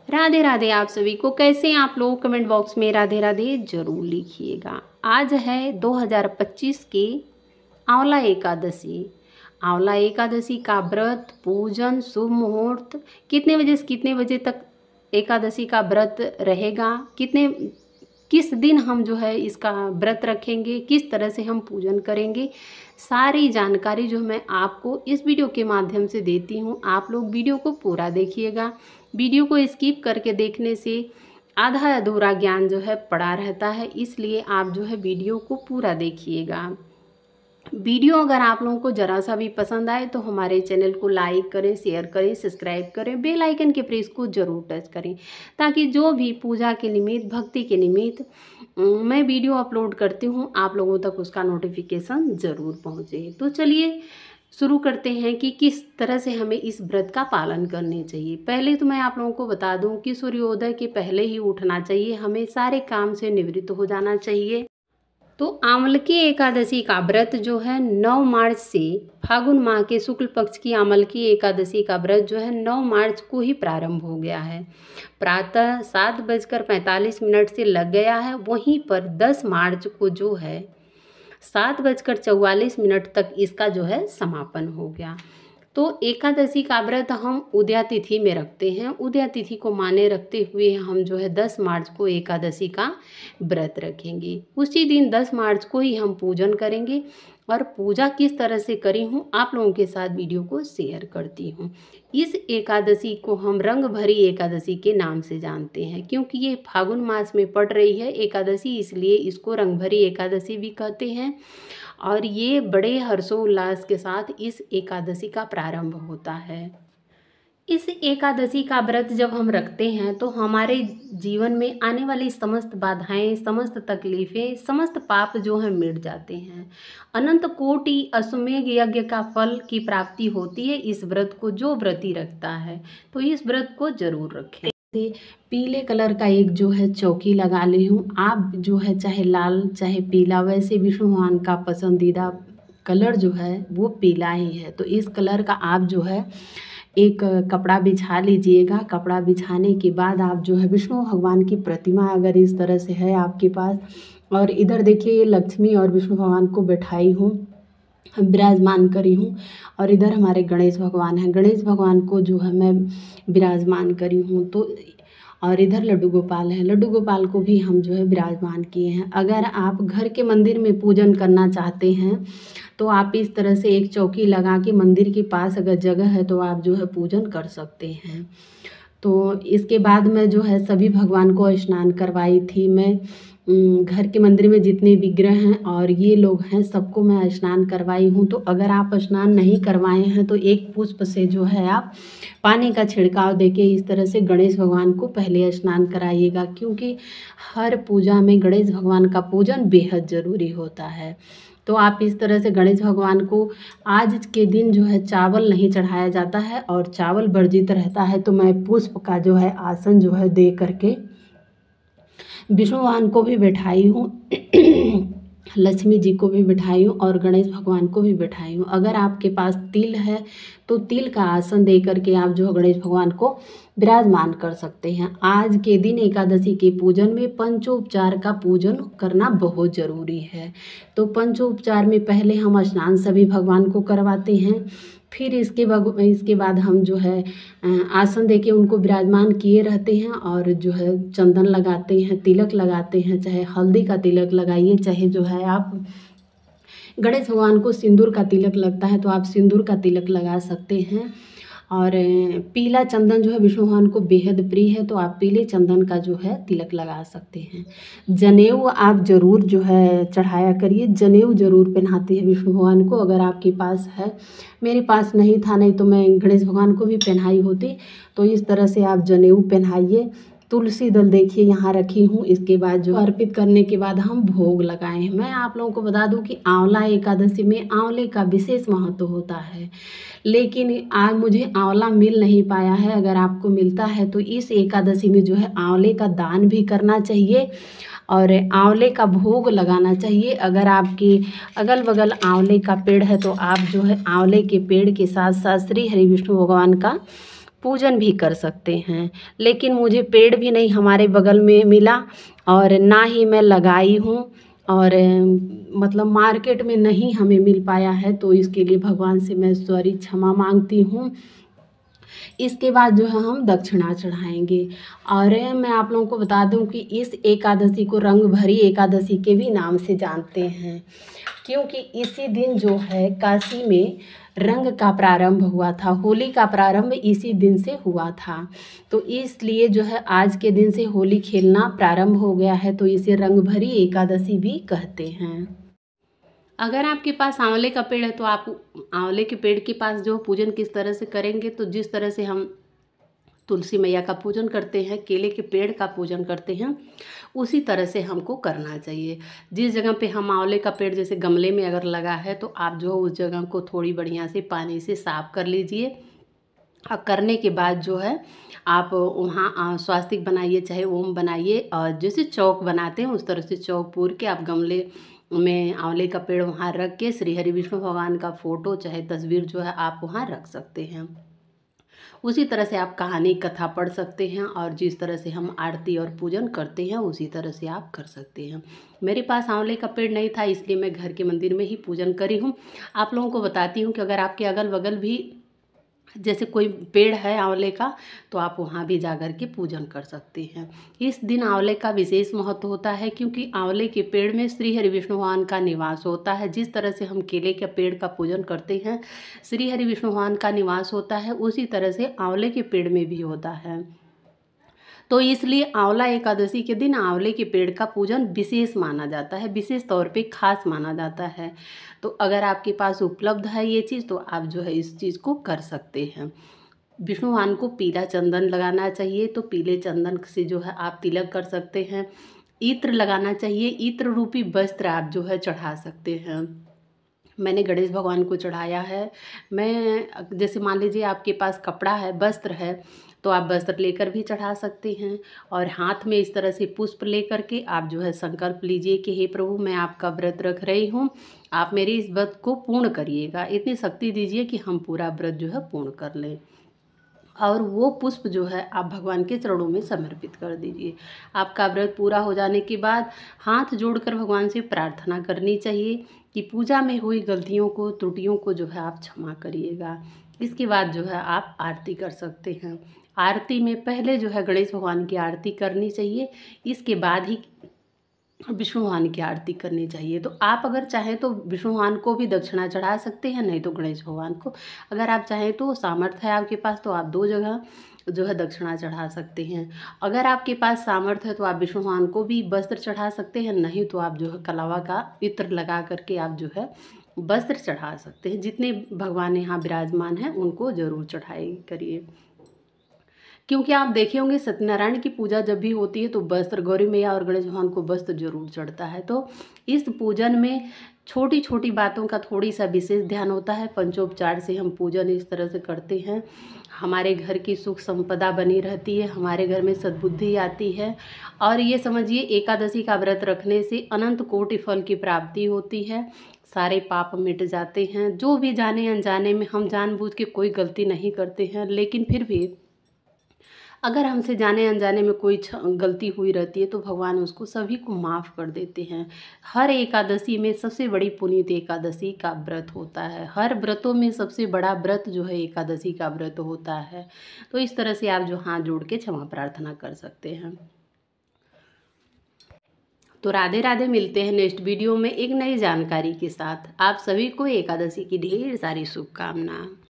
राधे राधे आप सभी को। कैसे हैं आप लोग? कमेंट बॉक्स में राधे राधे जरूर लिखिएगा। आज है 2025 की आंवला एकादशी। आंवला एकादशी का व्रत, पूजन, शुभ मुहूर्त, कितने बजे से कितने बजे तक एकादशी का व्रत रहेगा, किस दिन हम जो है इसका व्रत रखेंगे, किस तरह से हम पूजन करेंगे, सारी जानकारी जो मैं आपको इस वीडियो के माध्यम से देती हूँ। आप लोग वीडियो को पूरा देखिएगा। वीडियो को स्किप करके देखने से आधा अधूरा ज्ञान जो है पड़ा रहता है, इसलिए आप जो है वीडियो को पूरा देखिएगा। वीडियो अगर आप लोगों को ज़रा सा भी पसंद आए तो हमारे चैनल को लाइक करें, शेयर करें, सब्सक्राइब करें, बेल आइकन के प्रेस को ज़रूर टच करें, ताकि जो भी पूजा के निमित्त, भक्ति के निमित्त मैं वीडियो अपलोड करती हूँ आप लोगों तक उसका नोटिफिकेशन ज़रूर पहुँचे। तो चलिए शुरू करते हैं कि किस तरह से हमें इस व्रत का पालन करने चाहिए। पहले तो मैं आप लोगों को बता दूं कि सूर्योदय के पहले ही उठना चाहिए, हमें सारे काम से निवृत्त हो जाना चाहिए। तो आंवलकी एकादशी का व्रत जो है 9 मार्च से, फागुन माह के शुक्ल पक्ष की आंवलकी एकादशी का व्रत जो है 9 मार्च को ही प्रारंभ हो गया है। प्रातः 7:45 से लग गया है। वहीं पर 10 मार्च को जो है 7:44 तक इसका जो है समापन हो गया। तो एकादशी का व्रत हम उदया तिथि में रखते हैं। उदया तिथि को माने रखते हुए हम जो है 10 मार्च को एकादशी का व्रत रखेंगे। उसी दिन 10 मार्च को ही हम पूजन करेंगे, और पूजा किस तरह से करी हूँ आप लोगों के साथ वीडियो को शेयर करती हूँ। इस एकादशी को हम रंग भरी एकादशी के नाम से जानते हैं, क्योंकि ये फागुन मास में पड़ रही है एकादशी, इसलिए इसको रंग भरी एकादशी भी कहते हैं। और ये बड़े हर्षोल्लास के साथ इस एकादशी का प्रारंभ होता है। इस एकादशी का व्रत जब हम रखते हैं तो हमारे जीवन में आने वाली समस्त बाधाएं, समस्त तकलीफ़ें, समस्त पाप जो हैं मिट जाते हैं। अनंत कोटि अश्वमेध यज्ञ का फल की प्राप्ति होती है इस व्रत को जो व्रती रखता है। तो इस व्रत को जरूर रखें। पीले कलर का एक जो है चौकी लगा ली हूँ। आप जो है चाहे लाल चाहे पीला, वैसे विष्णु भगवान का पसंदीदा कलर जो है वो पीला ही है। तो इस कलर का आप जो है एक कपड़ा बिछा लीजिएगा। कपड़ा बिछाने के बाद आप जो है विष्णु भगवान की प्रतिमा अगर इस तरह से है आपके पास, और इधर देखिए लक्ष्मी और विष्णु भगवान को बैठाई हूँ, विराजमान करी हूँ, और इधर हमारे गणेश भगवान हैं। गणेश भगवान को जो है मैं विराजमान करी हूँ। तो और इधर लड्डू गोपाल हैं, लड्डू गोपाल को भी हम जो है विराजमान किए हैं। अगर आप घर के मंदिर में पूजन करना चाहते हैं तो आप इस तरह से एक चौकी लगा के मंदिर के पास अगर जगह है तो आप जो है पूजन कर सकते हैं। तो इसके बाद मैं जो है सभी भगवान को स्नान करवाई थी। मैं घर के मंदिर में जितने विग्रह हैं और ये लोग हैं सबको मैं स्नान करवाई हूँ। तो अगर आप स्नान नहीं करवाए हैं तो एक पुष्प से जो है आप पानी का छिड़काव देके इस तरह से गणेश भगवान को पहले स्नान कराइएगा, क्योंकि हर पूजा में गणेश भगवान का पूजन बेहद ज़रूरी होता है। तो आप इस तरह से गणेश भगवान को आज के दिन जो है चावल नहीं चढ़ाया जाता है और चावल वर्जित रहता है। तो मैं पुष्प का जो है आसन जो है दे करके विष्णु भगवान को भी बैठाई हूँ, लक्ष्मी जी को भी बैठाई हूँ और गणेश भगवान को भी बैठाई हूँ। अगर आपके पास तिल है तो तिल का आसन दे करके आप जो गणेश भगवान को विराजमान कर सकते हैं। आज के दिन एकादशी के पूजन में पंचोपचार का पूजन करना बहुत ज़रूरी है। तो पंचोपचार में पहले हम स्नान सभी भगवान को करवाते हैं, फिर इसके बाद हम जो है आसन देके उनको विराजमान किए रहते हैं और जो है चंदन लगाते हैं, तिलक लगाते हैं। चाहे हल्दी का तिलक लगाइए, चाहे जो है आप गणेश भगवान को सिंदूर का तिलक लगता है तो आप सिंदूर का तिलक लगा सकते हैं। और पीला चंदन जो है विष्णु भगवान को बेहद प्रिय है, तो आप पीले चंदन का जो है तिलक लगा सकते हैं। जनेऊ आप ज़रूर जो है चढ़ाया करिए, जनेऊ ज़रूर पहनाते हैं विष्णु भगवान को अगर आपके पास है। मेरे पास नहीं था, नहीं तो मैं गणेश भगवान को भी पहनाई होती। तो इस तरह से आप जनेऊ पहनाइए। तुलसी दल देखिए यहाँ रखी हूँ। इसके बाद जो अर्पित करने के बाद हम भोग लगाए हैं। मैं आप लोगों को बता दूं कि आंवला एकादशी में आंवले का विशेष महत्व होता है, लेकिन आज मुझे आंवला मिल नहीं पाया है। अगर आपको मिलता है तो इस एकादशी में जो है आंवले का दान भी करना चाहिए और आंवले का भोग लगाना चाहिए। अगर आपके अगल बगल आंवले का पेड़ है तो आप जो है आंवले के पेड़ के साथ साथ श्री हरि विष्णु भगवान का पूजन भी कर सकते हैं। लेकिन मुझे पेड़ भी नहीं हमारे बगल में मिला और ना ही मैं लगाई हूँ, और मतलब मार्केट में नहीं हमें मिल पाया है, तो इसके लिए भगवान से मैं सॉरी क्षमा मांगती हूँ। इसके बाद जो है हम दक्षिणा चढ़ाएंगे। और मैं आप लोगों को बता दूं कि इस एकादशी को रंग भरी एकादशी के भी नाम से जानते हैं, क्योंकि इसी दिन जो है काशी में रंग का प्रारंभ हुआ था, होली का प्रारंभ इसी दिन से हुआ था। तो इसलिए जो है आज के दिन से होली खेलना प्रारंभ हो गया है, तो इसे रंग भरी एकादशी भी कहते हैं। अगर आपके पास आंवले का पेड़ है तो आप आंवले के पेड़ के पास जो पूजन किस तरह से करेंगे, तो जिस तरह से हम तुलसी मैया का पूजन करते हैं, केले के पेड़ का पूजन करते हैं, उसी तरह से हमको करना चाहिए। जिस जगह पे हम आंवले का पेड़ जैसे गमले में अगर लगा है, तो आप जो उस जगह को थोड़ी बढ़िया से पानी से साफ कर लीजिए। और करने के बाद जो है आप वहाँ स्वास्तिक बनाइए, चाहे ओम बनाइए, और जैसे चौक बनाते हैं उस तरह से चौक पूर के आप गमले में आंवले का पेड़ वहाँ रख के श्री हरि विष्णु भगवान का फ़ोटो चाहे तस्वीर जो है आप वहाँ रख सकते हैं। उसी तरह से आप कहानी कथा पढ़ सकते हैं, और जिस तरह से हम आरती और पूजन करते हैं उसी तरह से आप कर सकते हैं। मेरे पास आंवले का पेड़ नहीं था, इसलिए मैं घर के मंदिर में ही पूजन करी हूँ। आप लोगों को बताती हूँ कि अगर आपके अगल बगल भी जैसे कोई पेड़ है आंवले का, तो आप वहाँ भी जा कर के पूजन कर सकते हैं। इस दिन आंवले का विशेष महत्व होता है, क्योंकि आंवले के पेड़ में श्री हरि विष्णु भगवान का निवास होता है। जिस तरह से हम केले के पेड़ का पूजन करते हैं, श्री हरि विष्णु भगवान का निवास होता है, उसी तरह से आंवले के पेड़ में भी होता है। तो इसलिए आंवला एकादशी के दिन आंवले के पेड़ का पूजन विशेष माना जाता है, विशेष तौर पे खास माना जाता है। तो अगर आपके पास उपलब्ध है ये चीज़, तो आप जो है इस चीज़ को कर सकते हैं। विष्णु भगवान को पीला चंदन लगाना चाहिए, तो पीले चंदन से जो है आप तिलक कर सकते हैं। इत्र लगाना चाहिए, इत्र रूपी वस्त्र आप जो है चढ़ा सकते हैं। मैंने गणेश भगवान को चढ़ाया है। मैं जैसे मान लीजिए आपके पास कपड़ा है, वस्त्र है, तो आप वस्त्र लेकर भी चढ़ा सकते हैं। और हाथ में इस तरह से पुष्प लेकर के आप जो है संकल्प लीजिए कि हे प्रभु, मैं आपका व्रत रख रही हूँ, आप मेरी इस व्रत को पूर्ण करिएगा। इतनी शक्ति दीजिए कि हम पूरा व्रत जो है पूर्ण कर लें। और वो पुष्प जो है आप भगवान के चरणों में समर्पित कर दीजिए। आपका व्रत पूरा हो जाने के बाद हाथ जोड़कर भगवान से प्रार्थना करनी चाहिए कि पूजा में हुई गलतियों को, त्रुटियों को जो है आप क्षमा करिएगा। इसके बाद जो है आप आरती कर सकते हैं। आरती में पहले जो है गणेश भगवान की आरती करनी चाहिए, इसके बाद ही विष्णु भगवान की आरती करनी चाहिए। तो आप अगर चाहें तो विष्णु भगवान को भी दक्षिणा चढ़ा सकते हैं, नहीं तो गणेश भगवान को। अगर आप चाहें तो सामर्थ्य है आपके पास, तो आप 2 जगह जो है दक्षिणा चढ़ा सकते हैं। अगर आपके पास सामर्थ्य है तो आप विष्णु भगवान को भी वस्त्र चढ़ा सकते हैं, नहीं तो आप जो है कलावा का इत्र लगा करके आप जो है वस्त्र चढ़ा सकते हैं। जितने भगवान यहाँ विराजमान हैं उनको ज़रूर चढ़ाई करिए। क्योंकि आप देखे होंगे सत्यनारायण की पूजा जब भी होती है तो वस्त्र, गौरी मैया और गणेश भगवान को वस्त्र जरूर चढ़ता है। तो इस पूजन में छोटी छोटी बातों का थोड़ी सा विशेष ध्यान होता है। पंचोपचार से हम पूजन इस तरह से करते हैं, हमारे घर की सुख संपदा बनी रहती है, हमारे घर में सद्बुद्धि आती है। और ये समझिए एकादशी का व्रत रखने से अनंत कोटि फल की प्राप्ति होती है, सारे पाप मिट जाते हैं। जो भी जाने अनजाने में हम जानबूझ के कोई गलती नहीं करते हैं, लेकिन फिर भी अगर हमसे जाने अनजाने में कोई गलती हुई रहती है तो भगवान उसको सभी को माफ़ कर देते हैं। हर एकादशी में सबसे बड़ी पुनीत एकादशी का व्रत होता है। हर व्रतों में सबसे बड़ा व्रत जो है एकादशी का व्रत होता है। तो इस तरह से आप जो हाथ जोड़ के क्षमा प्रार्थना कर सकते हैं। तो राधे राधे, मिलते हैं नेक्स्ट वीडियो में एक नई जानकारी के साथ। आप सभी को एकादशी की ढेर सारी शुभकामनाएं।